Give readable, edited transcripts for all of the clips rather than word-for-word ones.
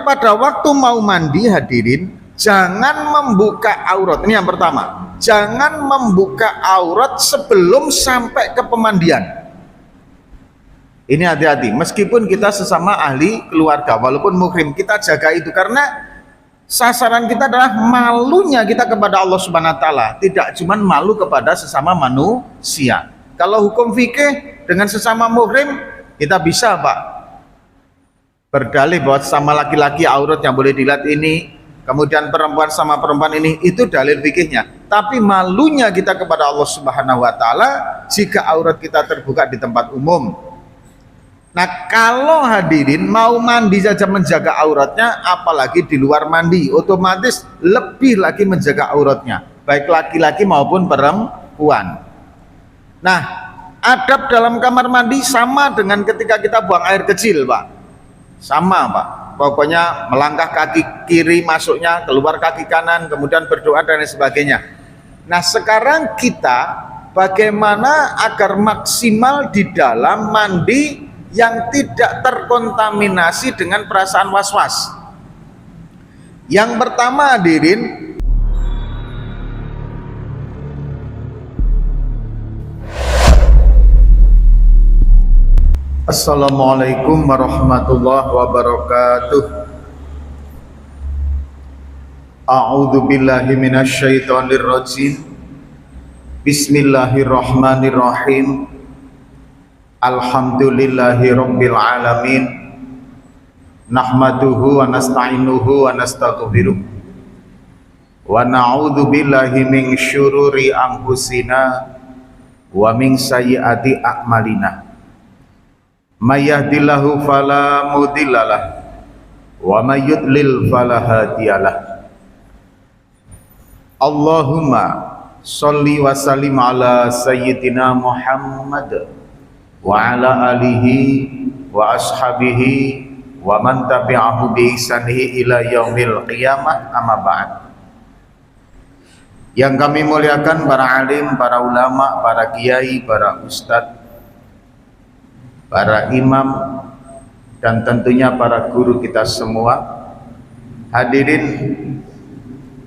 pada waktu mau mandi hadirin, jangan membuka aurat. Ini yang pertama, jangan membuka aurat sebelum sampai ke pemandian. Ini hati-hati, meskipun kita sesama ahli keluarga, walaupun muhrim, kita jaga itu, karena sasaran kita adalah malunya kita kepada Allah Subhanahu wa taala, tidak cuma malu kepada sesama manusia. Kalau hukum fikih dengan sesama muhrim, kita bisa Pak berdalih bahwa sama laki-laki aurat yang boleh dilihat ini, kemudian perempuan sama perempuan ini, itu dalil fikihnya. Tapi malunya kita kepada Allah Subhanahu wa taala jika aurat kita terbuka di tempat umum. Nah, kalau hadirin mau mandi saja menjaga auratnya, apalagi di luar mandi, otomatis lebih lagi menjaga auratnya, baik laki-laki maupun perempuan. Nah, adab dalam kamar mandi sama dengan ketika kita buang air kecil, Pak. Sama, Pak. Pokoknya melangkah kaki kiri masuknya, keluar kaki kanan, kemudian berdoa dan lain sebagainya. Nah, sekarang kita bagaimana agar maksimal di dalam mandi yang tidak terkontaminasi dengan perasaan was-was. Yang pertama hadirin, Assalamualaikum warahmatullahi wabarakatuh. A'udzu billahi minasyaitonir rajim. Bismillahirrahmanirrahim. Alhamdulillahi rabbil alamin. Nahmaduhu wa nasta'inuhu wa nastaghfiruh. Wa na'udzu billahi min syururi anfusina wa min sayyiati a'malina. May yahdihillahu fala mudhillalah wa may yudlil fala hadiyalah. Allahumma sholli wa sallim ala sayyidina Muhammad wa ala alihi wa ashabihi wa man tabi'ahu bi ihsanihi ila yaumil qiyamah, amma ba'd. Yang kami muliakan para alim, para ulama, para kiai, para ustadz, para imam, dan tentunya para guru kita semua. Hadirin,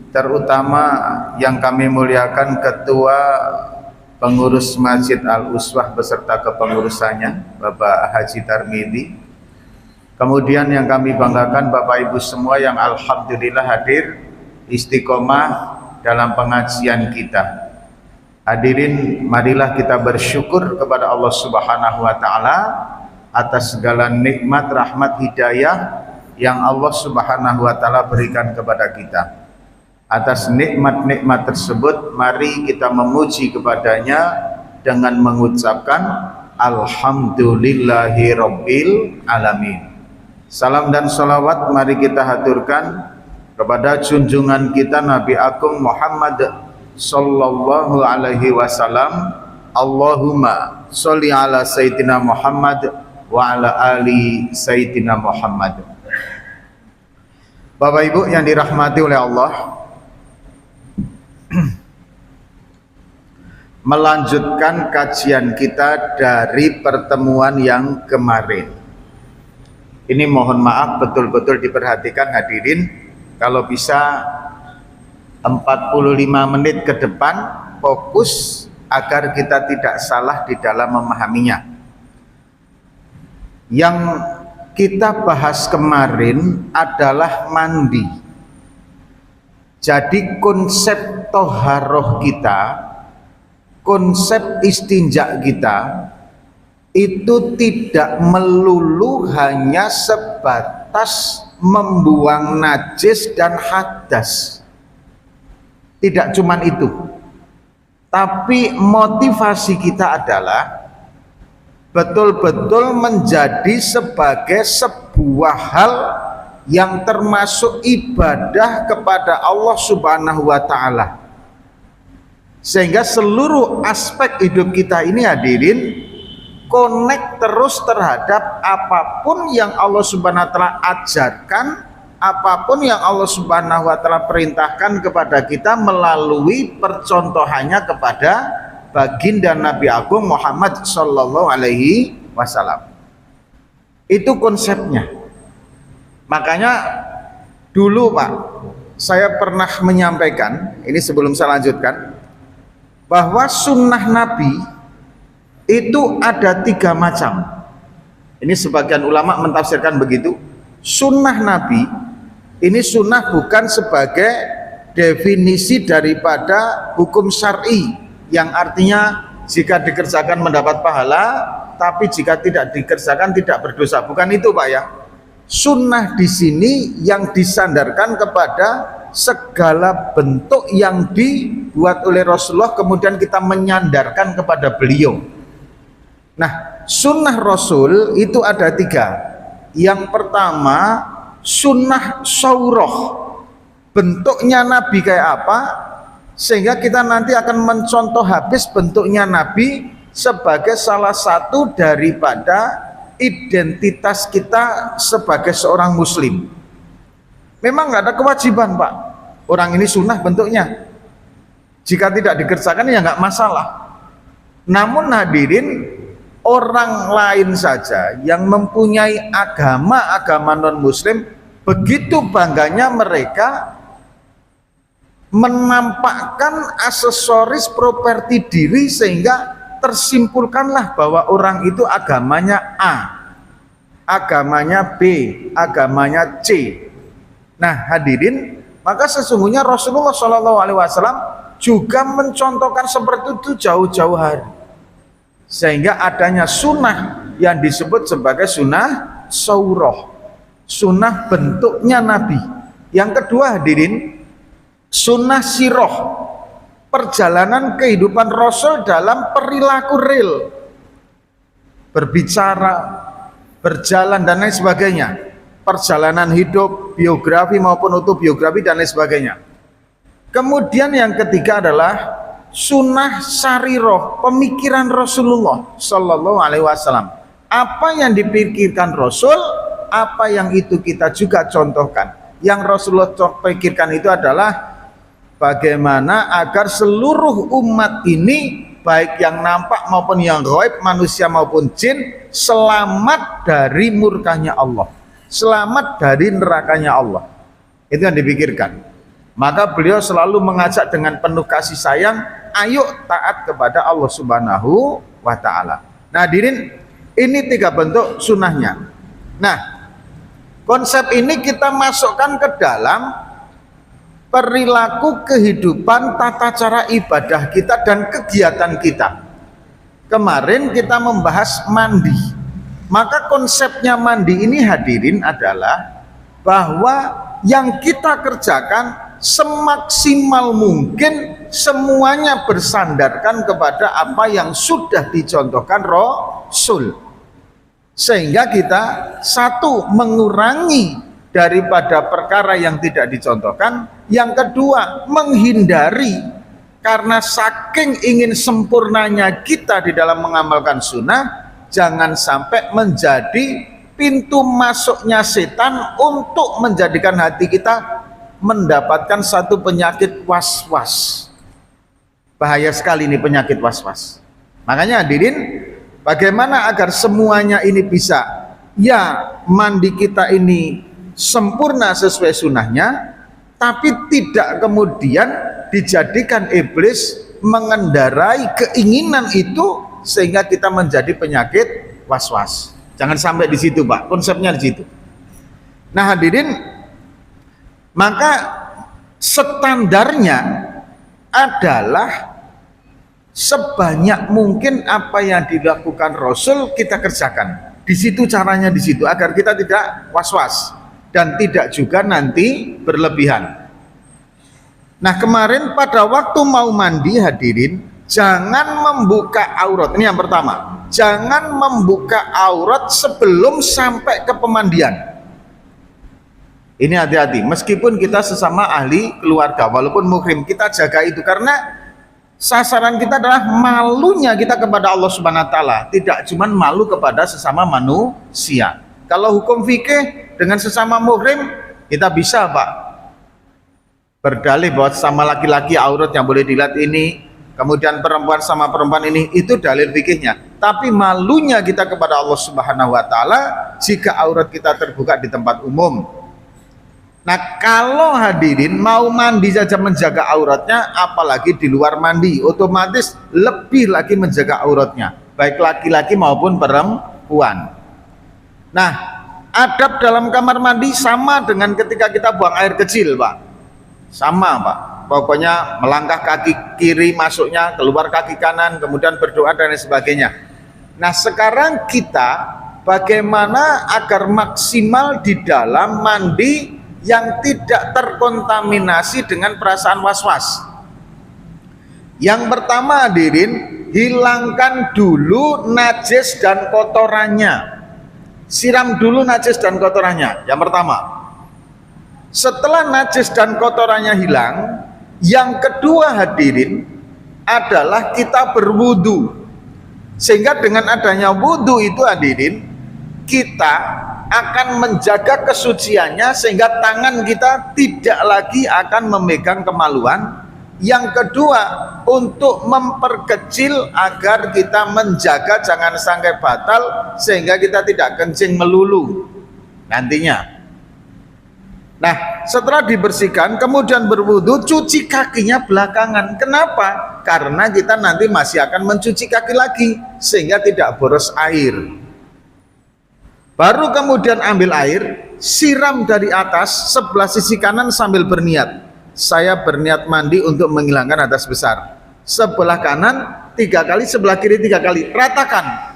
terutama yang kami muliakan Ketua Pengurus Masjid Al-Uswah beserta kepengurusannya Bapak Haji Tarmidi. Kemudian yang kami banggakan Bapak Ibu semua yang alhamdulillah hadir istiqomah dalam pengajian kita. Hadirin, marilah kita bersyukur kepada Allah Subhanahu wa taala atas segala nikmat, rahmat, hidayah yang Allah Subhanahu wa taala berikan kepada kita. Atas nikmat-nikmat tersebut, mari kita memuji kepadanya dengan mengucapkan Alhamdulillahirabbil alamin. Salam dan salawat mari kita haturkan kepada junjungan kita Nabi Agung Muhammad sallallahu alaihi wasallam. Allahumma sholli ala sayyidina Muhammad wa ala ali sayyidina Muhammad. Bapak Ibu yang dirahmati oleh Allah, melanjutkan kajian kita dari pertemuan yang kemarin. Ini mohon maaf betul-betul diperhatikan hadirin, kalau bisa 45 menit ke depan fokus agar kita tidak salah di dalam memahaminya. Yang kita bahas kemarin adalah mandi. Jadi konsep toharoh kita, konsep istinja kita itu tidak melulu hanya sebatas membuang najis dan hadas. Tidak cuman itu, tapi motivasi kita adalah betul-betul menjadi sebagai sebuah hal yang termasuk ibadah kepada Allah Subhanahu wa taala, sehingga seluruh aspek hidup kita ini hadirin connect terus terhadap apapun yang Allah Subhanahu wa taala ajarkan, apapun yang Allah Subhanahu wa taala perintahkan kepada kita melalui percontohannya kepada baginda Nabi Agung Muhammad sallallahu alaihi wasallam. Itu konsepnya. Makanya Dulu Pak, saya pernah menyampaikan, ini sebelum saya lanjutkan, bahwa sunnah Nabi itu ada 3 macam. Ini sebagian ulama mentafsirkan begitu. Sunnah Nabi ini sunnah bukan sebagai definisi daripada hukum syar'i yang artinya jika dikerjakan mendapat pahala, tapi jika tidak dikerjakan tidak berdosa. Bukan itu Pak ya. Sunnah di sini yang disandarkan kepada segala bentuk yang dibuat oleh Rasulullah kemudian kita menyandarkan kepada beliau. Nah, sunnah Rasul itu ada 3. Yang pertama, sunnah syauroh. Bentuknya Nabi kayak apa, sehingga kita nanti akan mencontoh habis bentuknya Nabi sebagai salah satu daripada identitas kita sebagai seorang muslim. Memang nggak ada kewajiban Pak, orang ini sunnah bentuknya, jika tidak dikerjakan ya nggak masalah. Namun hadirin, orang lain saja yang mempunyai agama non muslim, begitu bangganya mereka menampakkan aksesoris properti diri sehingga tersimpulkanlah bahwa orang itu agamanya A, agamanya B, agamanya C. Nah hadirin, maka sesungguhnya Rasulullah SAW juga mencontohkan seperti itu jauh-jauh hari, sehingga adanya sunnah yang disebut sebagai sunnah syauroh, sunnah bentuknya Nabi. Yang kedua hadirin, sunnah siroh, perjalanan kehidupan Rasul dalam perilaku real, berbicara, berjalan dan lain sebagainya, perjalanan hidup, biografi maupun autobiografi dan lain sebagainya. Kemudian yang ketiga adalah sunnah sariroh, pemikiran Rasulullah Sallallahu Alaihi Wasallam. Apa yang dipikirkan Rasul, apa yang itu kita juga contohkan. Yang Rasulullah pikirkan itu adalah bagaimana agar seluruh umat ini, baik yang nampak maupun yang gaib, manusia maupun jin, selamat dari murkanya Allah, selamat dari nerakanya Allah. Itu yang dipikirkan. Maka beliau selalu mengajak dengan penuh kasih sayang, ayo taat kepada Allah Subhanahu wa Ta'ala. Nah hadirin, ini 3 bentuk sunnahnya. Nah, konsep ini kita masukkan ke dalam perilaku kehidupan, tata cara ibadah kita dan kegiatan kita. Kemarin kita membahas mandi. Maka konsepnya mandi ini hadirin adalah bahwa yang kita kerjakan semaksimal mungkin semuanya bersandarkan kepada apa yang sudah dicontohkan Rasul, sehingga kita satu mengurangi daripada perkara yang tidak dicontohkan, yang kedua menghindari karena saking ingin sempurnanya kita di dalam mengamalkan sunnah, jangan sampai menjadi pintu masuknya setan untuk menjadikan hati kita mendapatkan satu penyakit was-was. Bahaya sekali ini penyakit was-was. Makanya hadirin, bagaimana agar semuanya ini bisa, ya mandi kita ini sempurna sesuai sunnahnya, tapi tidak kemudian dijadikan iblis mengendarai keinginan itu sehingga kita menjadi penyakit was-was. Jangan sampai di situ Pak, konsepnya di situ. Nah hadirin, maka standarnya adalah sebanyak mungkin apa yang dilakukan Rasul kita kerjakan. Di situ caranya, di situ agar kita tidak was-was dan tidak juga nanti berlebihan. Nah kemarin pada waktu mau mandi hadirin, jangan membuka aurat. Ini yang pertama, jangan membuka aurat sebelum sampai ke pemandian. Ini hati-hati, meskipun kita sesama ahli keluarga, walaupun muhrim, kita jaga itu, karena sasaran kita adalah malunya kita kepada Allah Subhanahu wa Ta'ala, tidak cuma malu kepada sesama manusia. Kalau hukum fikih dengan sesama muhrim, kita bisa Pak berdalih bahwa sama laki-laki aurat yang boleh dilihat ini, kemudian perempuan sama perempuan ini, itu dalil fikihnya. Tapi malunya kita kepada Allah Subhanahu wa Ta'ala jika aurat kita terbuka di tempat umum. Nah, kalau hadirin mau mandi saja menjaga auratnya, apalagi di luar mandi, otomatis lebih lagi menjaga auratnya, baik laki-laki maupun perempuan. Nah, adab dalam kamar mandi sama dengan ketika kita buang air kecil, Pak. Sama, Pak. Pokoknya melangkah kaki kiri masuknya, keluar kaki kanan, kemudian berdoa dan lain sebagainya. Nah, sekarang kita bagaimana agar maksimal di dalam mandi yang tidak terkontaminasi dengan perasaan was-was. Yang pertama hadirin, hilangkan dulu najis dan kotorannya. Siram dulu najis dan kotorannya. Yang pertama. Setelah najis dan kotorannya hilang, yang kedua hadirin adalah kita berwudu. Sehingga dengan adanya wudu itu hadirin, kita akan menjaga kesuciannya sehingga tangan kita tidak lagi akan memegang kemaluan. Yang kedua, untuk memperkecil agar kita menjaga jangan sampai batal sehingga kita tidak kencing melulu nantinya. Nah, setelah dibersihkan kemudian berwudu, cuci kakinya belakangan. Kenapa? Karena kita nanti masih akan mencuci kaki lagi sehingga tidak boros air. Baru kemudian ambil air, siram dari atas sebelah sisi kanan sambil berniat. Saya berniat mandi untuk menghilangkan hadas besar. Sebelah kanan 3 kali, sebelah kiri 3 kali. Ratakan.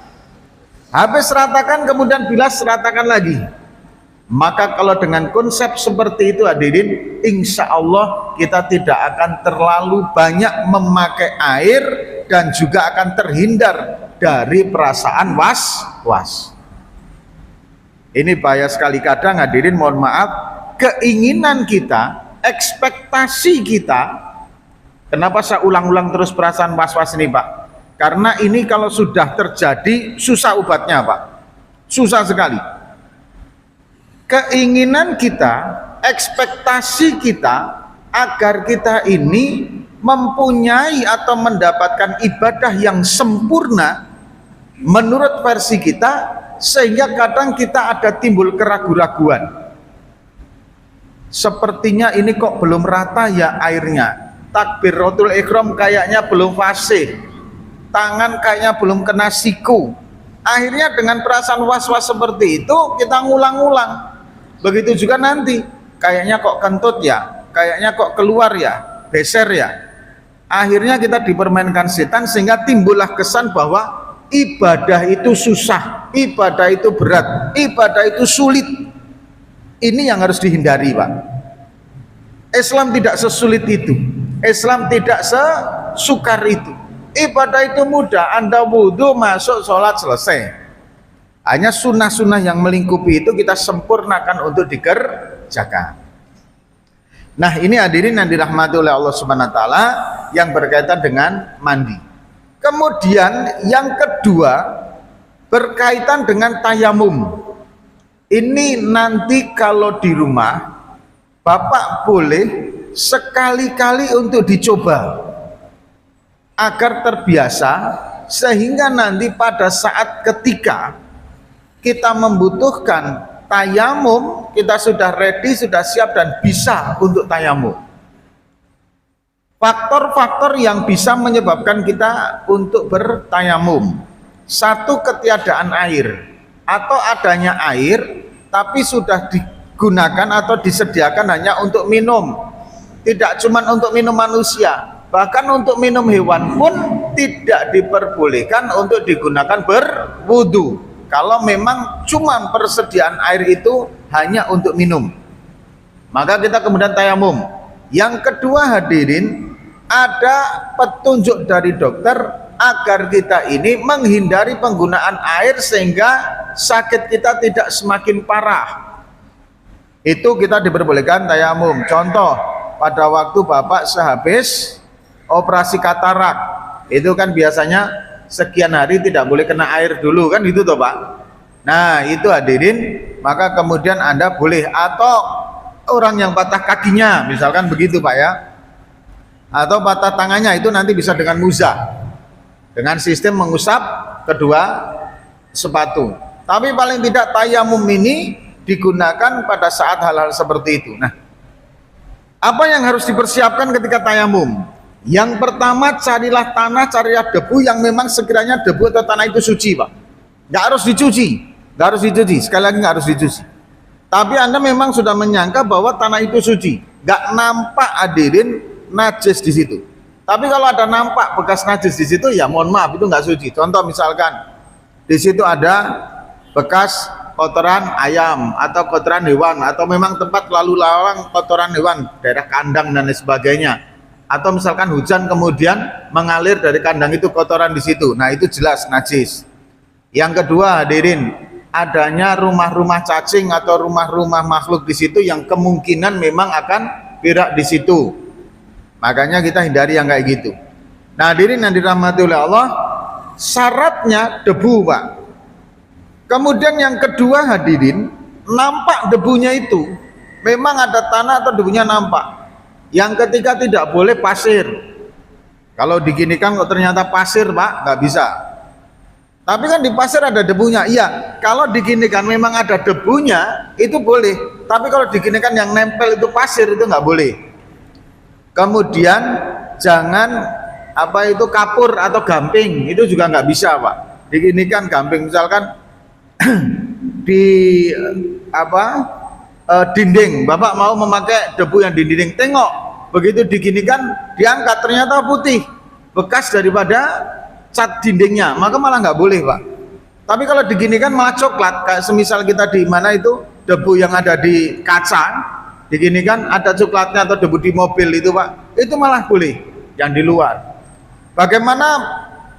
Habis ratakan kemudian bilas, ratakan lagi. Maka kalau dengan konsep seperti itu hadirin, insya Allah kita tidak akan terlalu banyak memakai air dan juga akan terhindar dari perasaan was-was. Ini bahaya sekali kadang hadirin, mohon maaf, keinginan kita, ekspektasi kita. Kenapa saya ulang-ulang terus perasaan was-was ini, Pak? Karena ini kalau sudah terjadi susah obatnya, Pak. Susah sekali. Keinginan kita, ekspektasi kita agar kita ini mempunyai atau mendapatkan ibadah yang sempurna menurut versi kita, sehingga kadang kita ada timbul keraguan-raguan. Sepertinya ini kok belum rata ya airnya. Takbiratul ihram kayaknya belum fasih. Tangan kayaknya belum kena siku. Akhirnya dengan perasaan was-was seperti itu kita ngulang-ngulang. Begitu juga nanti, kayaknya kok kentut ya, kayaknya kok keluar ya, geser ya. Akhirnya kita dipermainkan setan sehingga timbullah kesan bahwa ibadah itu susah, ibadah itu berat, ibadah itu sulit. Ini yang harus dihindari, Pak. Islam tidak sesulit itu, Islam tidak sesukar itu. Ibadah itu mudah, Anda wudhu, masuk, sholat, selesai. Hanya sunnah-sunnah yang melingkupi itu kita sempurnakan untuk dikerjakan. Nah, ini hadirin yang dirahmati oleh Allah Subhanahu wa taala yang berkaitan dengan mandi. Kemudian yang kedua berkaitan dengan tayamum. Ini nanti kalau di rumah Bapak boleh sekali-kali untuk dicoba agar terbiasa, sehingga nanti pada saat ketika kita membutuhkan tayamum, kita sudah ready, sudah siap dan bisa untuk tayamum. Faktor-faktor yang bisa menyebabkan kita untuk bertayamum. Satu, ketiadaan air atau adanya air tapi sudah digunakan atau disediakan hanya untuk minum. Tidak cuma untuk minum manusia, bahkan untuk minum hewan pun tidak diperbolehkan untuk digunakan berwudu. Kalau memang cuma persediaan air itu hanya untuk minum, maka kita kemudian tayamum. Yang kedua hadirin, ada petunjuk dari dokter agar kita ini menghindari penggunaan air sehingga sakit kita tidak semakin parah. Itu kita diperbolehkan tayamum. Contoh, pada waktu Bapak sehabis operasi katarak, itu kan biasanya sekian hari tidak boleh kena air dulu kan, itu toh Pak. Nah itu hadirin, maka kemudian Anda boleh, atau orang yang patah kakinya misalkan begitu Pak ya, atau patah tangannya, itu nanti bisa dengan muzah, dengan sistem mengusap kedua sepatu. Tapi paling tidak tayamum ini digunakan pada saat hal-hal seperti itu. Nah, apa yang harus dipersiapkan ketika tayamum? Yang pertama, carilah tanah, carilah debu yang memang sekiranya debu atau tanah itu suci, Pak. Nggak harus dicuci, nggak harus dicuci. Sekali lagi nggak harus dicuci. Tapi Anda memang sudah menyangka bahwa tanah itu suci, nggak nampak hadirin najis di situ. Tapi kalau ada nampak bekas najis di situ, ya mohon maaf itu nggak suci. Contoh misalkan di situ ada bekas kotoran ayam atau kotoran hewan, atau memang tempat lalu lalang kotoran hewan, daerah kandang dan lain sebagainya. Atau misalkan hujan kemudian mengalir dari kandang itu kotoran di situ, nah itu jelas najis. Yang kedua hadirin, adanya rumah-rumah cacing atau rumah-rumah makhluk di situ yang kemungkinan memang akan berak di situ. Makanya kita hindari yang kayak gitu. Nah hadirin yang dirahmati oleh Allah, syaratnya debu, Pak. Kemudian yang kedua hadirin, nampak debunya itu, memang ada tanah atau debunya nampak. Yang ketiga tidak boleh pasir. Kalau diginikan kok ternyata pasir, Pak, nggak bisa. Tapi kan di pasir ada debunya. Iya, kalau diginikan memang ada debunya itu boleh. Tapi kalau diginikan yang nempel itu pasir itu nggak boleh. Kemudian jangan apa itu kapur atau gamping, itu juga nggak bisa, Pak. Diginikan gamping misalkan di dinding, Bapak mau memakai debu yang di dinding, tengok begitu diginikan diangkat ternyata putih bekas daripada cat dindingnya, maka malah nggak boleh, Pak. Tapi kalau diginikan malah coklat, kayak semisal kita di mana itu debu yang ada di kaca diginikan ada coklatnya, atau debu di mobil itu, Pak, itu malah boleh yang di luar. Bagaimana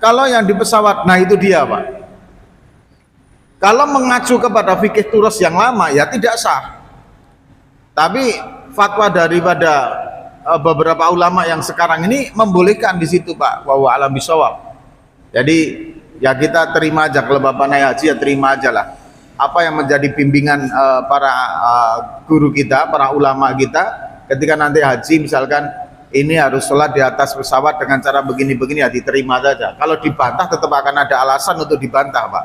kalau yang di pesawat? Nah itu dia, Pak. Kalau mengacu kepada fikih turus yang lama ya tidak sah. Tapi fatwa daripada beberapa ulama yang sekarang ini membolehkan di situ, Pak. Wa alam bisawab. Jadi ya kita terima aja, kalau Bapak naik haji ya terima aja lah. Apa yang menjadi bimbingan para guru kita, para ulama kita, ketika nanti haji misalkan ini harus sholat di atas pesawat dengan cara begini-begini, ya diterima saja. Kalau dibantah tetap akan ada alasan untuk dibantah, Pak.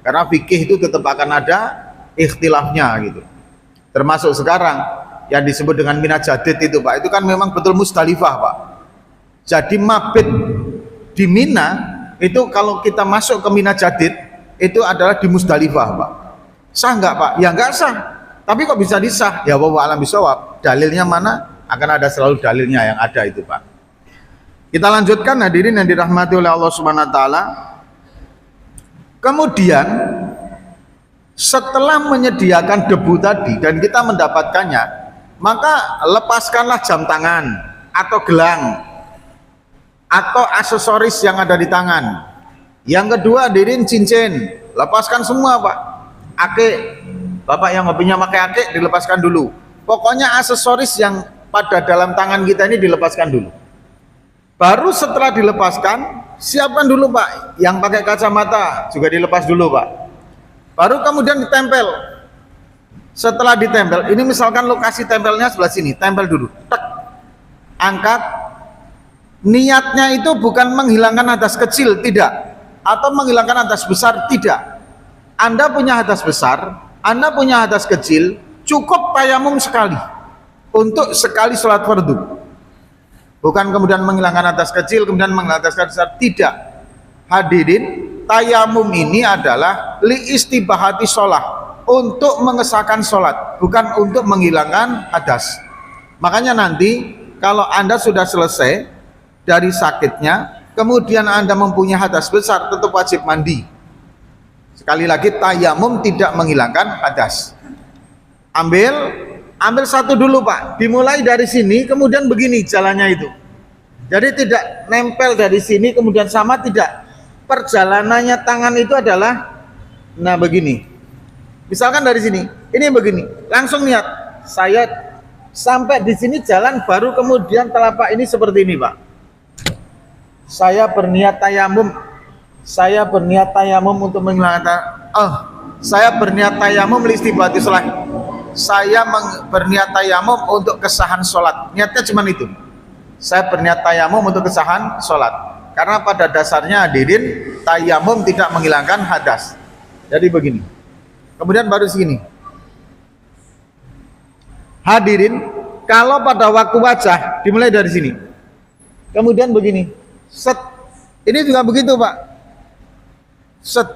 Karena fikih itu tetap akan ada ikhtilafnya gitu. Termasuk sekarang yang disebut dengan Mina Jadid itu, Pak, itu kan memang betul Musdalifah, Pak. Jadi mabit di Mina itu kalau kita masuk ke Mina Jadid itu adalah di Musdalifah, Pak. Sah nggak, Pak? Ya nggak sah. Tapi kok bisa disah? Ya wallahu alam bisawab. Dalilnya mana? Akan ada selalu dalilnya yang ada itu, Pak. Kita lanjutkan hadirin yang dirahmati oleh Allah Subhanahu wa taala. Kemudian setelah menyediakan debu tadi dan kita mendapatkannya, maka lepaskanlah jam tangan atau gelang atau aksesoris yang ada di tangan. Yang kedua hadirin cincin, lepaskan semua, Pak. Akik, Bapak yang hobinya pakai akik dilepaskan dulu. Pokoknya aksesoris yang pada dalam tangan kita ini dilepaskan dulu. Baru setelah dilepaskan, siapkan dulu, Pak, yang pakai kacamata juga dilepas dulu, Pak. Baru kemudian ditempel. Setelah ditempel, ini misalkan lokasi tempelnya sebelah sini, tempel dulu, tek, angkat. Niatnya itu bukan menghilangkan hadas kecil, tidak, atau menghilangkan hadas besar, tidak. Anda punya hadas besar, Anda punya hadas kecil, cukup tayamum sekali untuk sekali sholat fardu. Bukan kemudian menghilangkan hadas kecil kemudian menghilangkan hadas besar, tidak. Hadirin, tayamum ini adalah li istibahati sholat, untuk mengesahkan sholat, bukan untuk menghilangkan hadas. Makanya nanti kalau Anda sudah selesai dari sakitnya, kemudian Anda mempunyai hadas besar, tetap wajib mandi. Sekali lagi, tayamum tidak menghilangkan hadas. Ambil satu dulu, Pak. Dimulai dari sini, kemudian begini jalannya itu. Jadi tidak nempel dari sini kemudian sama, tidak. Perjalanannya tangan itu adalah nah begini. Misalkan dari sini, ini begini. Langsung niat, saya sampai di sini jalan, baru kemudian telapak ini seperti ini, Pak. Saya berniat tayamum. Saya berniat tayamum untuk menghilangkan saya berniat tayamum listibati sholat. Saya berniat tayamum untuk kesahan sholat. Niatnya cuma itu. Saya berniat tayamum untuk kesahan sholat. Karena pada dasarnya hadirin, tayamum tidak menghilangkan hadas. Jadi begini. Kemudian baru segini. Hadirin, kalau pada waktu wajah dimulai dari sini, kemudian begini, set, ini juga begitu Pak, set,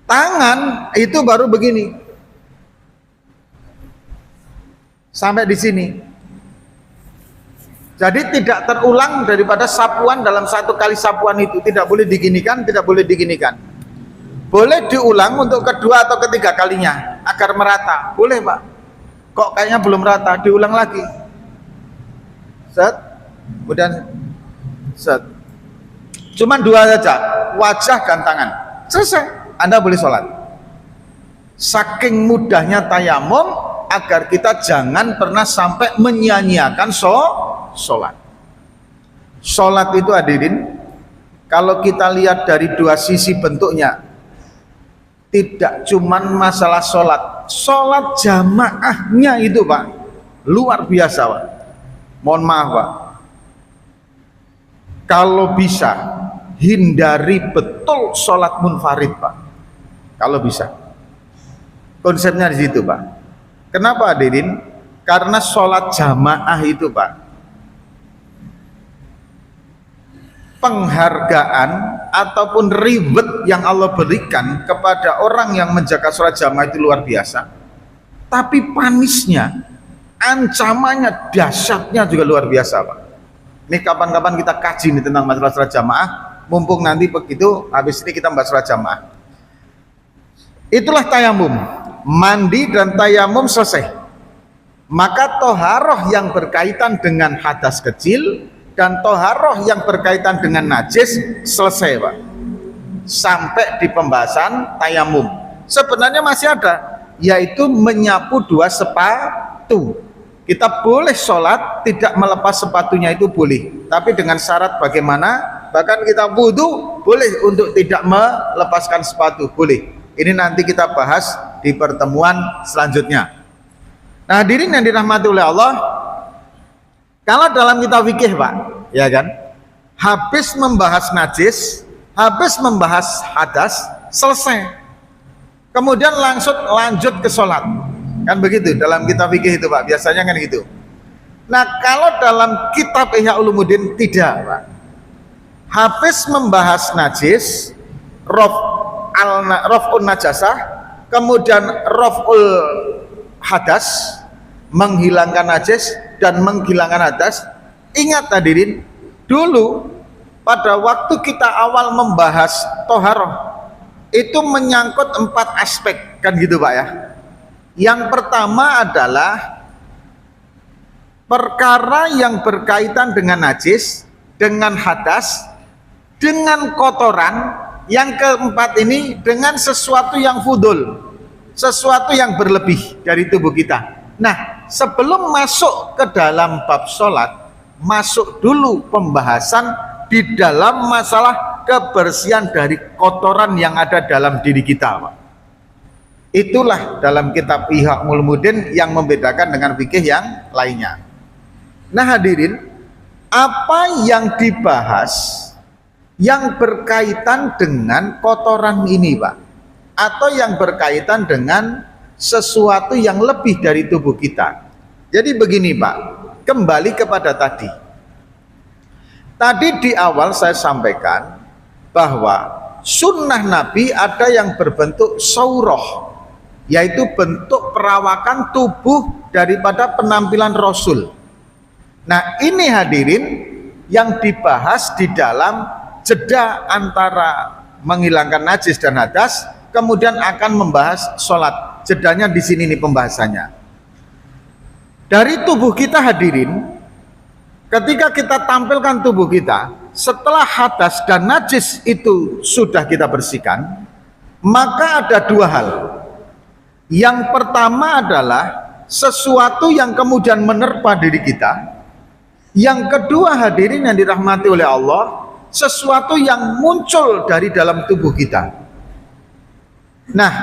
tangan itu baru begini, sampai di sini. Jadi tidak terulang daripada sapuan dalam satu kali sapuan itu, tidak boleh diginikan, tidak boleh diginikan. Boleh diulang untuk kedua atau ketiga kalinya agar merata, boleh Pak. Kok kayaknya belum rata, diulang lagi. Set, kemudian set. Cuman dua saja, wajah dan tangan. Selesai, Anda boleh sholat. Saking mudahnya tayamum agar kita jangan pernah sampai menyia-nyiakan sholat. Sholat itu hadirin, kalau kita lihat dari dua sisi bentuknya, tidak cuman masalah sholat jamaahnya itu Pak, luar biasa Pak. Mohon maaf Pak, kalau bisa hindari betul sholat munfarid Pak, kalau bisa. Konsepnya di situ Pak. Kenapa hadirin? Karena sholat jamaah itu Pak, penghargaan ataupun reward yang Allah berikan kepada orang yang menjaga sholat jamaah itu luar biasa, tapi panisnya, ancamannya, dahsyatnya juga luar biasa Pak. Ini kapan-kapan kita kaji nih tentang masalah sholat jamaah, mumpung nanti begitu habis ini kita bahas sholat jamaah. Itulah tayamum, mandi dan tayamum selesai, maka toharoh yang berkaitan dengan hadas kecil dan toharoh yang berkaitan dengan najis selesai Pak, sampai di pembahasan tayamum. Sebenarnya masih ada, yaitu menyapu dua sepatu. Kita boleh sholat tidak melepas sepatunya, itu boleh, tapi dengan syarat bagaimana? Bahkan kita wudu boleh untuk tidak melepaskan sepatu, boleh. Ini nanti kita bahas di pertemuan selanjutnya. Nah hadirin yang dirahmati oleh Allah, kalau dalam kitab fikih Pak, ya kan, habis membahas najis, habis membahas hadas, selesai. Kemudian langsung lanjut ke sholat, kan begitu dalam kitab fikih itu Pak, biasanya kan gitu. Nah kalau dalam kitab Ihya Ulumuddin tidak Pak, habis membahas najis, raf'un najasah, kemudian raf'ul hadas, menghilangkan najis dan menghilangkan hadas. Ingat hadirin, dulu pada waktu kita awal membahas toharoh itu menyangkut 4 aspek, kan gitu Pak ya. Yang pertama adalah perkara yang berkaitan dengan najis, dengan hadas, dengan kotoran. Yang keempat ini dengan sesuatu yang fudul, sesuatu yang berlebih dari tubuh kita. Nah sebelum masuk ke dalam bab sholat, masuk dulu pembahasan di dalam masalah kebersihan dari kotoran yang ada dalam diri kita Pak. Itulah dalam kitab Ihya Ulumuddin yang membedakan dengan fikih yang lainnya. Nah hadirin, apa yang dibahas yang berkaitan dengan kotoran ini Pak, atau yang berkaitan dengan sesuatu yang lebih dari tubuh kita. Jadi begini Pak, kembali kepada tadi di awal saya sampaikan bahwa sunnah Nabi ada yang berbentuk saurah, yaitu bentuk perawakan tubuh daripada penampilan Rasul. Nah ini hadirin yang dibahas di dalam jeda antara menghilangkan najis dan hadas, kemudian akan membahas sholat. Jedanya di sini nih pembahasannya. Dari tubuh kita hadirin, ketika kita tampilkan tubuh kita, setelah hadas dan najis itu sudah kita bersihkan, maka ada 2 hal. Yang pertama adalah sesuatu yang kemudian menerpa diri kita. Yang kedua hadirin yang dirahmati oleh Allah, sesuatu yang muncul dari dalam tubuh kita. Nah,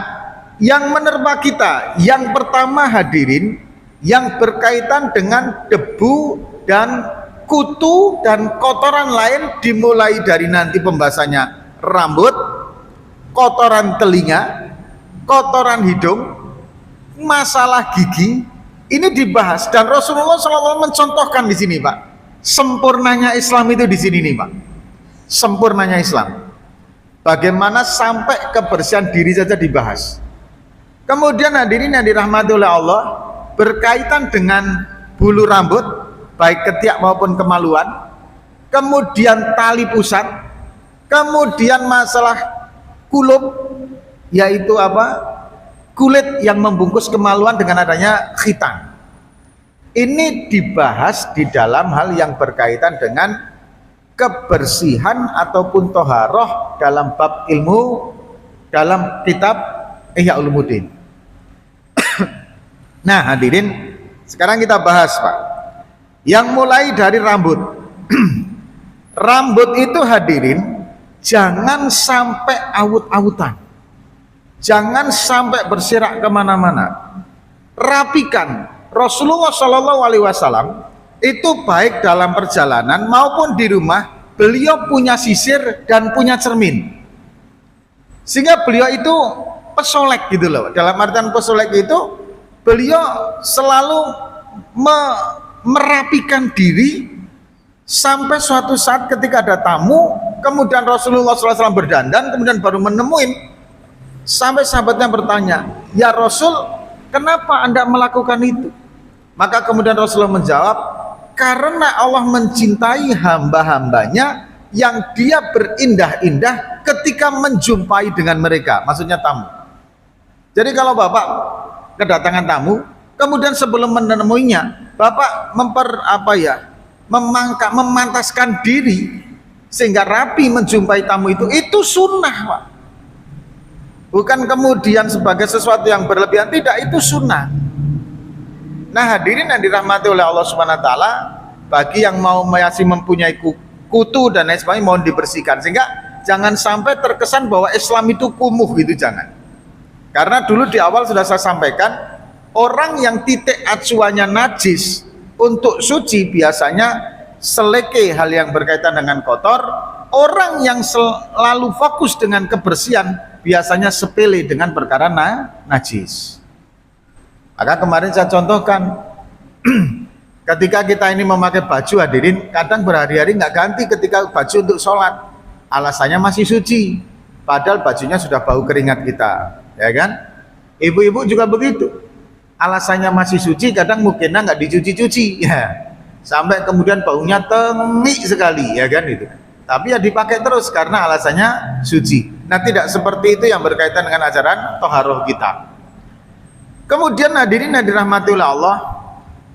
yang menerpa kita, yang pertama hadirin, yang berkaitan dengan debu dan kutu dan kotoran lain, dimulai dari nanti pembahasannya rambut, kotoran telinga, kotoran hidung, masalah gigi ini dibahas dan Rasulullah SAW mencontohkan di sini, Pak. Sempurnanya Islam itu di sini nih, Pak. Sempurnanya Islam. Bagaimana sampai kebersihan diri saja dibahas. Kemudian hadirin yang dirahmati oleh Allah, berkaitan dengan bulu rambut, baik ketiak maupun kemaluan, kemudian tali pusat, kemudian masalah kulub, yaitu apa? Kulit yang membungkus kemaluan dengan adanya khitan. Ini dibahas di dalam hal yang berkaitan dengan kebersihan ataupun toharoh dalam bab ilmu dalam kitab Ihya Ulumuddin. Nah hadirin, sekarang kita bahas, Pak, yang mulai dari rambut. Rambut itu hadirin jangan sampai awut-awutan, jangan sampai bersirak kemana-mana, rapikan. Rasulullah Shallallahu Alaihi Wasallam itu baik dalam perjalanan maupun di rumah, beliau punya sisir dan punya cermin, sehingga beliau itu pesolek gitu loh. Dalam artian pesolek itu beliau selalu merapikan diri sampai suatu saat ketika ada tamu, kemudian Rasulullah SAW berdandan, kemudian baru menemuin, sampai sahabatnya bertanya, ya Rasul, kenapa Anda melakukan itu? Maka kemudian Rasulullah menjawab, karena Allah mencintai hamba-hambanya yang dia berindah-indah ketika menjumpai dengan mereka, maksudnya tamu. Jadi kalau Bapak kedatangan tamu, kemudian sebelum menemuinya, Bapak memantaskan diri sehingga rapi menjumpai tamu, itu sunnah, Pak. Bukan kemudian sebagai sesuatu yang berlebihan, tidak, itu sunnah. Nah hadirin yang dirahmati oleh Allah Subhanahu Wa Taala, bagi yang masih mempunyai kutu dan lain sebagainya, mohon dibersihkan, sehingga jangan sampai terkesan bahwa Islam itu kumuh gitu, jangan. Karena dulu di awal sudah saya sampaikan, orang yang titik acuannya najis untuk suci biasanya seleke hal yang berkaitan dengan kotor. Orang yang selalu fokus dengan kebersihan biasanya sepele dengan perkara najis. Maka kemarin saya contohkan, ketika kita ini memakai baju hadirin, kadang berhari-hari nggak ganti ketika baju untuk sholat, alasannya masih suci, padahal bajunya sudah bau keringat kita, ya kan? Ibu-ibu juga begitu, alasannya masih suci, kadang mukena nggak dicuci-cuci, ya, sampai kemudian baunya temik sekali, ya kan itu. Tapi ya dipakai terus karena alasannya suci. Nah tidak seperti itu yang berkaitan dengan ajaran toharoh kita. Kemudian hadirin yang dirahmati oleh Allah,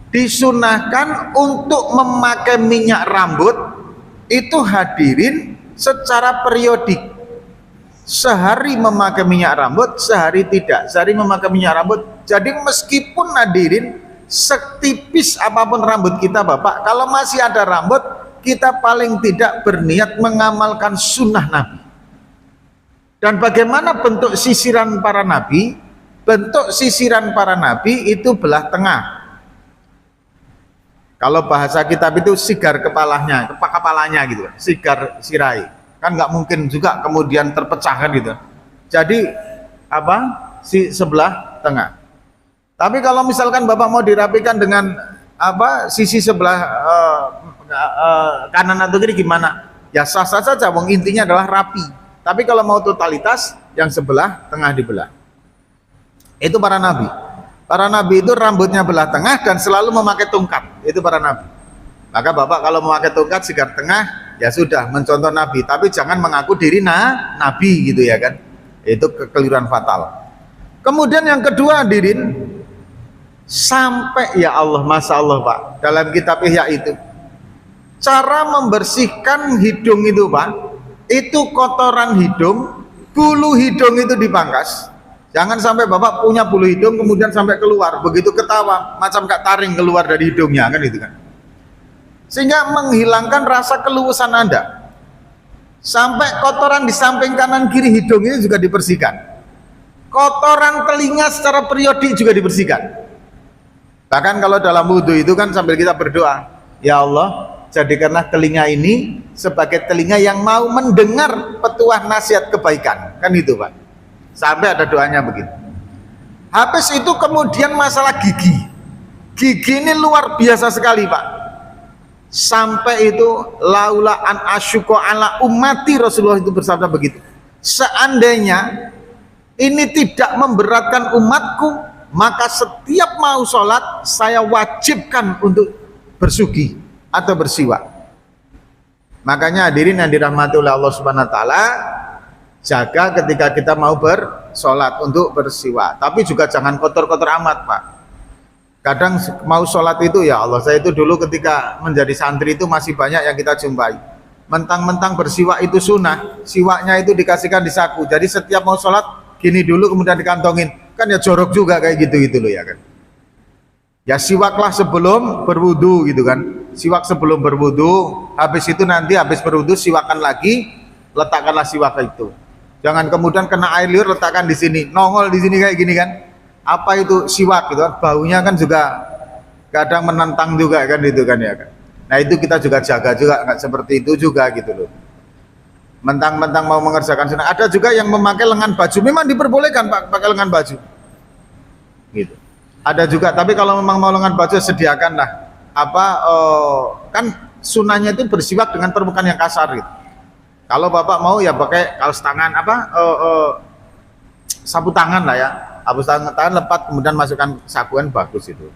disunahkan untuk memakai minyak rambut itu hadirin secara periodik. Sehari memakai minyak rambut, sehari tidak. Sehari memakai minyak rambut. Jadi meskipun hadirin setipis apapun rambut kita Bapak, kalau masih ada rambut, kita paling tidak berniat mengamalkan sunnah Nabi. Dan bagaimana bentuk sisiran para nabi? Bentuk sisiran para nabi itu belah tengah. Kalau bahasa kitab itu sigar kepalanya gitu, sigar sirai. Kan nggak mungkin juga kemudian terpecah kan gitu. Jadi apa? Sebelah tengah. Tapi kalau misalkan Bapak mau dirapikan dengan apa? Sisi sebelah kanan atau kiri gimana? Ya sah-sah saja, wong intinya adalah rapi. Tapi kalau mau totalitas, yang sebelah tengah dibelah. Itu para nabi. Para nabi itu rambutnya belah tengah dan selalu memakai tongkat. Itu para nabi. Maka Bapak kalau memakai tongkat sigar tengah, ya sudah mencontoh nabi. Tapi jangan mengaku diri nabi gitu ya kan. Itu kekeliruan fatal. Kemudian yang kedua hadirin, sampai ya Allah, Masya Allah Pak, dalam kitab Ihya itu, cara membersihkan hidung itu Pak, itu kotoran hidung, bulu hidung itu dipangkas. Jangan sampai Bapak punya bulu hidung kemudian sampai keluar, begitu ketawa macam kak taring keluar dari hidungnya kan itu kan, sehingga menghilangkan rasa keluasan Anda. Sampai kotoran di samping kanan kiri hidung ini juga dibersihkan. Kotoran telinga secara periodik juga dibersihkan. Bahkan kalau dalam wudhu itu kan sambil kita berdoa, ya Allah, jadikanlah telinga ini sebagai telinga yang mau mendengar petuah nasihat kebaikan, kan itu Pak. Sampai ada doanya begitu. Habis itu kemudian masalah gigi. Gigi ini luar biasa sekali Pak. Sampai itu laula an asyuqa ala ummati, Rasulullah itu bersabda begitu. Seandainya ini tidak memberatkan umatku, maka setiap mau sholat saya wajibkan untuk bersugi atau bersiwak. Makanya hadirin yang dirahmati oleh Allah Subhanahu wa taala, jaga ketika kita mau bersolat untuk bersiwak, tapi juga jangan kotor-kotor amat Pak. Kadang mau sholat itu, ya Allah, saya itu dulu ketika menjadi santri itu masih banyak yang kita jumpai mentang-mentang bersiwak itu sunnah, siwaknya itu dikasihkan di saku, jadi setiap mau sholat gini dulu kemudian dikantongin, kan ya jorok juga kayak gitu loh ya kan. Ya siwaklah sebelum berwudu gitu kan, siwak sebelum berwudu, habis itu nanti habis berwudu siwakan lagi, letakkanlah siwak itu. Jangan kemudian kena air liur letakkan di sini, nongol di sini kayak gini kan. Apa itu siwak gitu kan, baunya kan juga kadang menantang juga kan itu kan ya kan. Nah itu kita juga jaga juga, nggak seperti itu juga gitu loh. Mentang-mentang mau mengerjakan sunnah. Ada juga yang memakai lengan baju, memang diperbolehkan Pak pakai lengan baju gitu. Ada juga, tapi kalau memang mau lengan baju sediakanlah apa kan sunnahnya itu bersiwak dengan permukaan yang kasar gitu. Kalau Bapak mau ya pakai kaos tangan apa sapu tangan lah ya, habis tangan lepat kemudian masukkan sakuan, bagus itu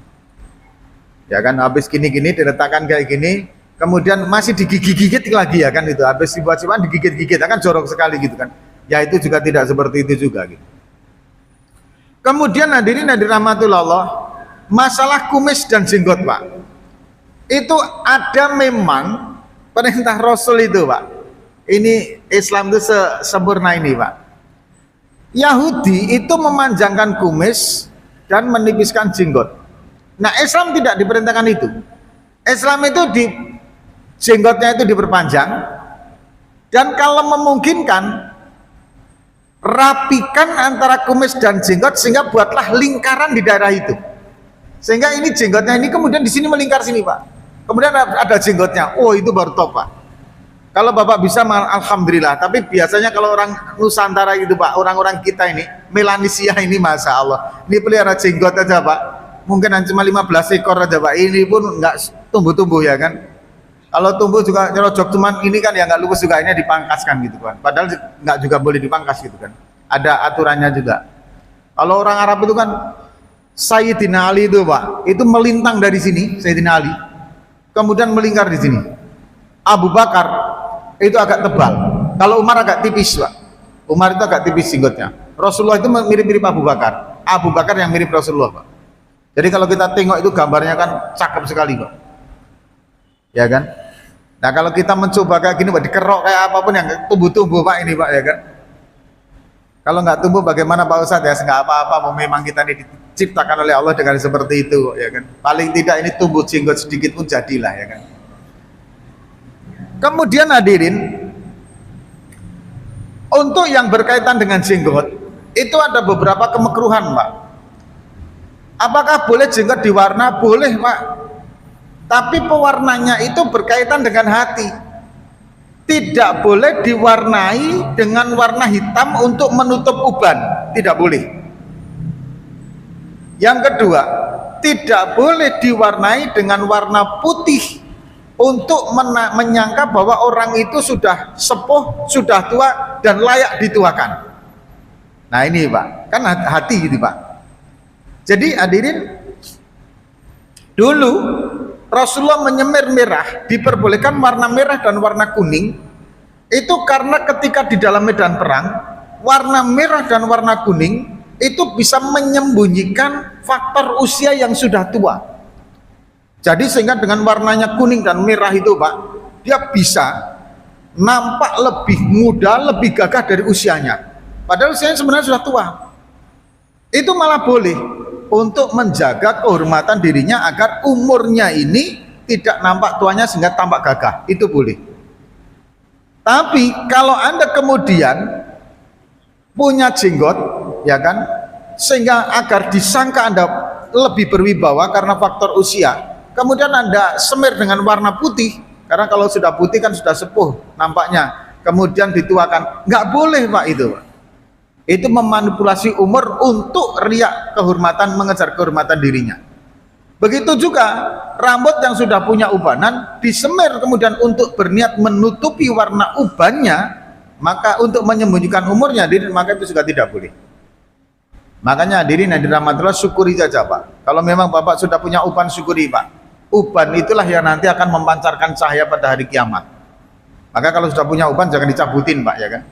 ya kan. Habis gini-gini diletakkan kayak gini, kemudian masih digigit-gigit lagi ya kan, itu habis dibuat-buat digigit-gigit akan jorok sekali gitu kan ya. Itu juga tidak seperti itu juga gitu. Kemudian hadirin yang dirahmati Allah, masalah kumis dan jenggot Pak, itu ada memang perintah Rasul itu Pak. Ini Islam itu sempurna ini Pak. Yahudi itu memanjangkan kumis dan menipiskan jenggot. Nah Islam tidak diperintahkan itu. Islam itu jenggotnya itu diperpanjang, dan kalau memungkinkan rapikan antara kumis dan jenggot sehingga buatlah lingkaran di daerah itu, sehingga ini jenggotnya ini kemudian di sini melingkar sini Pak, kemudian ada jenggotnya. Oh itu baru top Pak. Kalau Bapak bisa alhamdulillah, tapi biasanya kalau orang Nusantara itu Pak, orang-orang kita ini Melanesia ini Masya Allah ini pelihara jenggot aja Pak, mungkin cuma 15 ekor aja Pak, ini pun nggak tumbuh-tumbuh ya kan. Kalau tumbuh juga nyerojok, cuman ini kan ya nggak lupus juga, ini dipangkaskan gitu kan, padahal nggak juga boleh dipangkas gitu kan, ada aturannya juga. Kalau orang Arab itu kan Sayyidina Ali itu Pak, itu melintang dari sini Sayyidina Ali, kemudian melingkar di sini. Abu Bakar itu agak tebal, kalau Umar agak tipis Pak. Umar itu agak tipis jenggotnya. Rasulullah itu mirip-mirip Abu Bakar, Abu Bakar yang mirip Rasulullah Pak. Jadi kalau kita tengok itu gambarnya kan cakep sekali Pak ya kan. Nah kalau kita mencoba kayak gini Pak, dikerok kayak apapun yang tumbuh-tumbuh Pak ini Pak ya kan. Kalau nggak tumbuh bagaimana Pak Ustadz ya, nggak apa-apa, memang kita ini diciptakan oleh Allah dengan seperti itu ya kan. Paling tidak ini tumbuh jenggot sedikit pun jadilah ya kan. Kemudian hadirin, untuk yang berkaitan dengan jenggot itu ada beberapa kemekruhan Pak. Apakah boleh jenggot diwarna? Boleh Pak, tapi pewarnanya itu berkaitan dengan hati. Tidak boleh diwarnai dengan warna hitam untuk menutup uban, tidak boleh. Yang kedua, tidak boleh diwarnai dengan warna putih untuk menyangka bahwa orang itu sudah sepuh, sudah tua dan layak dituakan. Nah ini Pak, kan hati gitu Pak. Jadi hadirin, dulu Rasulullah menyemir merah, diperbolehkan warna merah dan warna kuning, itu karena ketika di dalam medan perang, warna merah dan warna kuning itu bisa menyembunyikan faktor usia yang sudah tua. Jadi sehingga dengan warnanya kuning dan merah itu Pak, dia bisa nampak lebih muda, lebih gagah dari usianya, padahal usianya sebenarnya sudah tua. Itu malah boleh untuk menjaga kehormatan dirinya agar umurnya ini tidak nampak tuanya sehingga tampak gagah, itu boleh. Tapi kalau Anda kemudian punya jenggot ya kan, sehingga agar disangka Anda lebih berwibawa karena faktor usia, kemudian Anda semir dengan warna putih, karena kalau sudah putih kan sudah sepuh nampaknya, kemudian dituakan, nggak boleh Pak itu. Itu memanipulasi umur untuk riak kehormatan, mengejar kehormatan dirinya. Begitu juga rambut yang sudah punya ubanan disemir kemudian untuk berniat menutupi warna ubannya, maka untuk menyembunyikan umurnya, maka itu juga tidak boleh. Makanya hadirin yang dirahmati Allah, syukuri saja Pak. Kalau memang Bapak sudah punya uban, syukuri Pak. Uban itulah yang nanti akan memancarkan cahaya pada hari kiamat. Maka kalau sudah punya uban jangan dicabutin Pak, ya kan.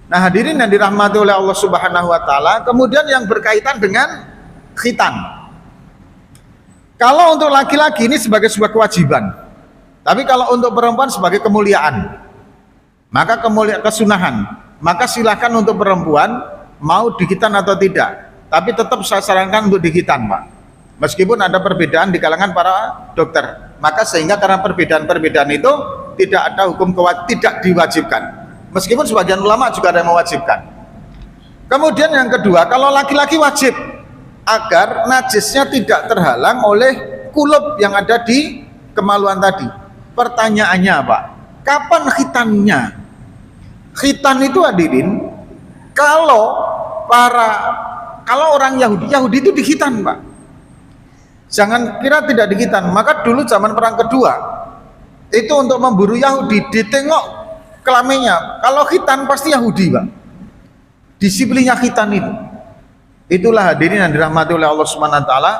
Nah hadirin yang dirahmati oleh Allah Subhanahu wa Ta'ala, kemudian yang berkaitan dengan khitan. Kalau untuk laki-laki ini sebagai sebuah kewajiban, tapi kalau untuk perempuan sebagai kemuliaan, maka kesunahan. Maka silakan untuk perempuan mau dikhitan atau tidak, tapi tetap saya sarankan untuk dikhitan Pak, meskipun ada perbedaan di kalangan para dokter. Maka sehingga karena perbedaan-perbedaan itu tidak ada hukum tidak diwajibkan. Meskipun sebagian ulama juga ada yang mewajibkan. Kemudian yang kedua, kalau laki-laki wajib agar najisnya tidak terhalang oleh kulub yang ada di kemaluan tadi. Pertanyaannya Pak, kapan khitannya? Khitan itu hadirin, kalau orang Yahudi itu dikhitan Pak. Jangan kira tidak dikhitan. Maka dulu zaman perang kedua itu untuk memburu Yahudi, ditengok kelaminnya. Kalau khitan pasti Yahudi Pak. Disiplinnya khitan itu. Itulah hadirin yang dirahmati oleh Allah Subhanahu wa Ta'ala.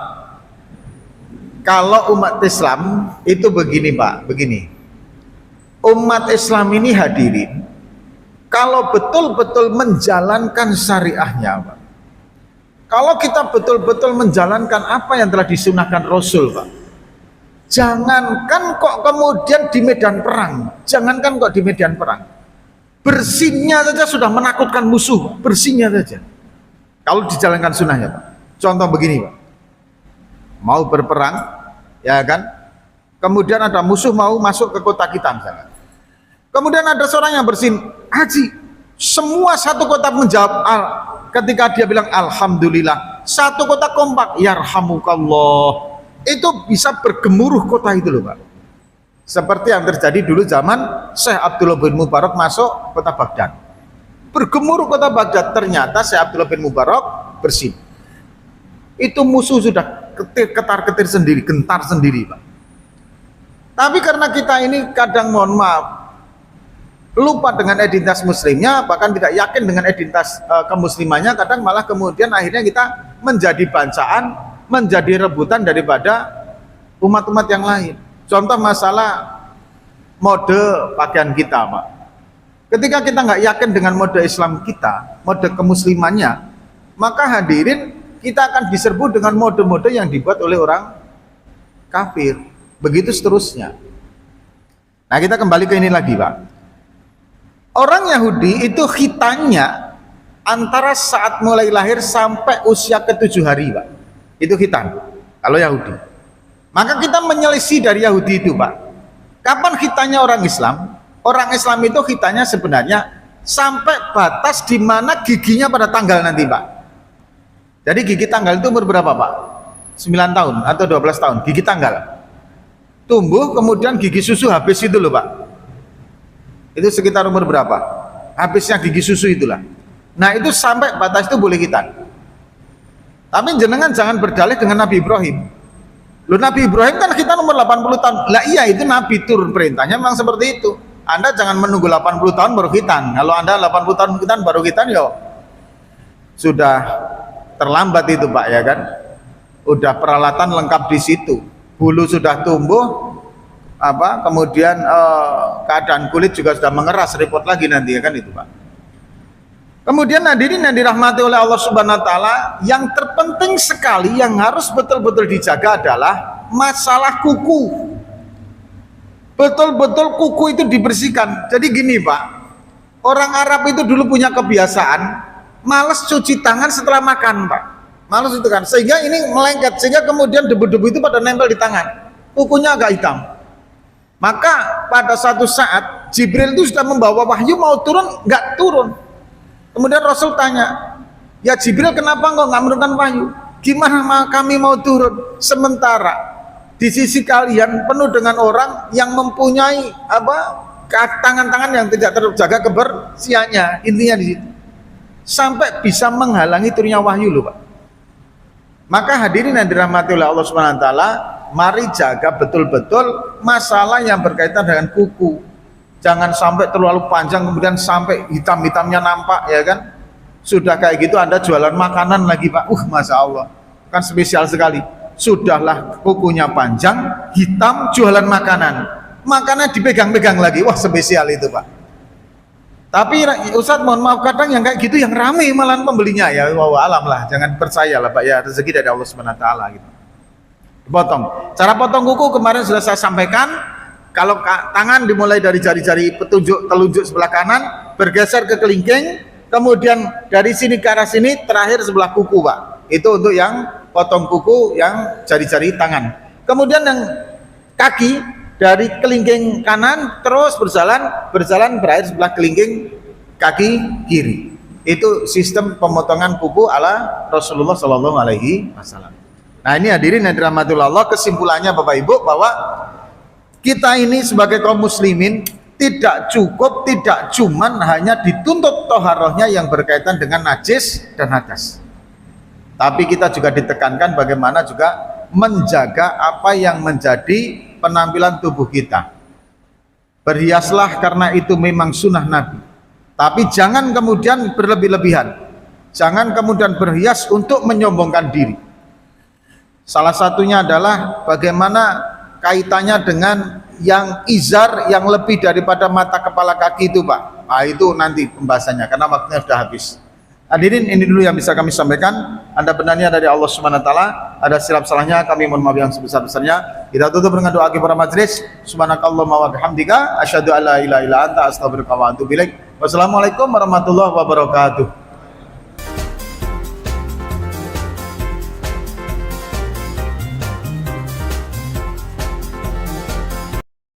Kalau umat Islam itu begini Pak, begini. Umat Islam ini hadirin, kalau betul-betul menjalankan syariahnya Pak, kalau kita betul-betul menjalankan apa yang telah disunahkan Rasul Pak, jangankan kok kemudian di medan perang, jangankan kok di medan perang, bersihnya saja sudah menakutkan musuh, bersihnya saja kalau dijalankan sunnahnya Pak. Contoh begini Pak, mau berperang ya kan, kemudian ada musuh mau masuk ke kota kita misalnya, kemudian ada seorang yang bersin, haji, semua satu kota menjawab ketika dia bilang alhamdulillah, satu kota kompak yarhamukallah, itu bisa bergemuruh kota itu loh Pak. Seperti yang terjadi dulu zaman Syekh Abdullah bin Mubarak masuk kota Baghdad, bergemuruh kota Baghdad. Ternyata Syekh Abdullah bin Mubarak bersih, itu musuh sudah ketar-ketir sendiri, gentar sendiri Pak. Tapi karena kita ini kadang mohon maaf lupa dengan identitas muslimnya, bahkan tidak yakin dengan identitas kemuslimannya, kadang malah kemudian akhirnya kita menjadi bancaan, menjadi rebutan daripada umat-umat yang lain. Contoh masalah mode pakaian kita Pak, ketika kita nggak yakin dengan mode Islam kita, mode kemuslimannya, maka hadirin kita akan diserbu dengan mode-mode yang dibuat oleh orang kafir, begitu seterusnya. Nah kita kembali ke ini lagi Pak, orang Yahudi itu khitannya antara saat mulai lahir sampai usia ke-7 hari Pak, itu khitan kalau Yahudi. Maka kita menyelisih dari Yahudi itu Pak, kapan khitannya orang Islam? Orang Islam itu khitannya sebenarnya sampai batas di mana giginya pada tanggal nanti Pak. Jadi gigi tanggal itu umur berapa Pak? 9 tahun atau 12 tahun gigi tanggal tumbuh, kemudian gigi susu habis itu loh Pak. Itu sekitar umur berapa? Habisnya gigi susu itulah. Nah itu sampai batas itu boleh khitan. Tapi jenengan jangan berdalih dengan Nabi Ibrahim. Loh Nabi Ibrahim kan khitan umur 80 tahun. Lah iya, itu Nabi turun perintahnya memang seperti itu. Anda jangan menunggu 80 tahun baru khitan. Kalau Anda 80 tahun khitan baru khitan, yo sudah terlambat itu Pak, ya kan. Udah peralatan lengkap di situ. Bulu sudah tumbuh, kemudian keadaan kulit juga sudah mengeras, repot lagi nanti, ya kan itu Pak. Kemudian hadirin yang dirahmati oleh Allah Subhanahu wa Ta'ala, yang terpenting sekali yang harus betul-betul dijaga adalah masalah kuku. Betul-betul kuku itu dibersihkan. Jadi gini Pak, orang Arab itu dulu punya kebiasaan males cuci tangan setelah makan Pak, males itu kan, sehingga ini melengket, sehingga kemudian debu-debu itu pada nempel di tangan, kukunya agak hitam. Maka pada suatu saat Jibril itu sudah membawa wahyu mau turun, nggak turun. Kemudian Rasul tanya, ya Jibril kenapa nggak menurunkan wahyu? Gimana kami mau turun sementara di sisi kalian penuh dengan orang yang mempunyai tangan-tangan yang tidak terjaga kebersihannya. Intinya di situ. sampai bisa menghalangi turunnya wahyu loh Pak. Maka hadirin yang dirahmati oleh Allah Subhanahu wa taala, mari jaga betul-betul masalah yang berkaitan dengan kuku. Jangan sampai terlalu panjang kemudian sampai hitam-hitamnya nampak, ya kan? Sudah kayak gitu Anda jualan makanan lagi Pak. Masya Allah, kan spesial sekali. Sudahlah kukunya panjang, hitam, jualan makanan. Makanan dipegang-pegang lagi. Wah, spesial itu Pak. Tapi Ustadz mohon maaf, kadang yang kayak gitu yang ramai malah pembelinya, ya alam lah, jangan percaya lah Pak, ya rezeki dari Allah Subhanahu wa taala gitu. Potong. Cara potong kuku kemarin sudah saya sampaikan. Kalau tangan dimulai dari jari-jari telunjuk sebelah kanan, bergeser ke kelingking, kemudian dari sini ke arah sini, terakhir sebelah kuku Pak. Itu untuk yang potong kuku yang jari-jari tangan. Kemudian yang kaki dari kelingking kanan terus berjalan berakhir sebelah kelingking kaki kiri. Itu sistem pemotongan kuku ala Rasulullah Shallallahu Alaihi Wasallam. Nah ini hadirin yang dirahmati Allah, kesimpulannya Bapak Ibu bahwa kita ini sebagai kaum muslimin tidak cukup, tidak cuman hanya dituntut toharohnya yang berkaitan dengan najis dan hadas, tapi kita juga ditekankan bagaimana juga menjaga apa yang menjadi penampilan tubuh kita. Berhiaslah karena itu memang sunnah Nabi, tapi jangan kemudian berlebih-lebihan. Jangan kemudian berhias untuk menyombongkan diri. Salah satunya adalah bagaimana kaitannya dengan yang izar yang lebih daripada mata kepala kaki itu Pak. Itu nanti pembahasannya karena waktunya sudah habis. Hadirin, ini dulu yang bisa kami sampaikan. Anda benarnya dari Allah Subhanahu wa taala, ada silap salahnya kami mohon maaf yang sebesar-besarnya. Kita tutup dengan doa kepada majelis. Subhanakallahumma wa bihamdika asyhadu an la ilaha illa anta astaghfiruka wa atubu ilaik. Wassalamualaikum warahmatullahi wabarakatuh.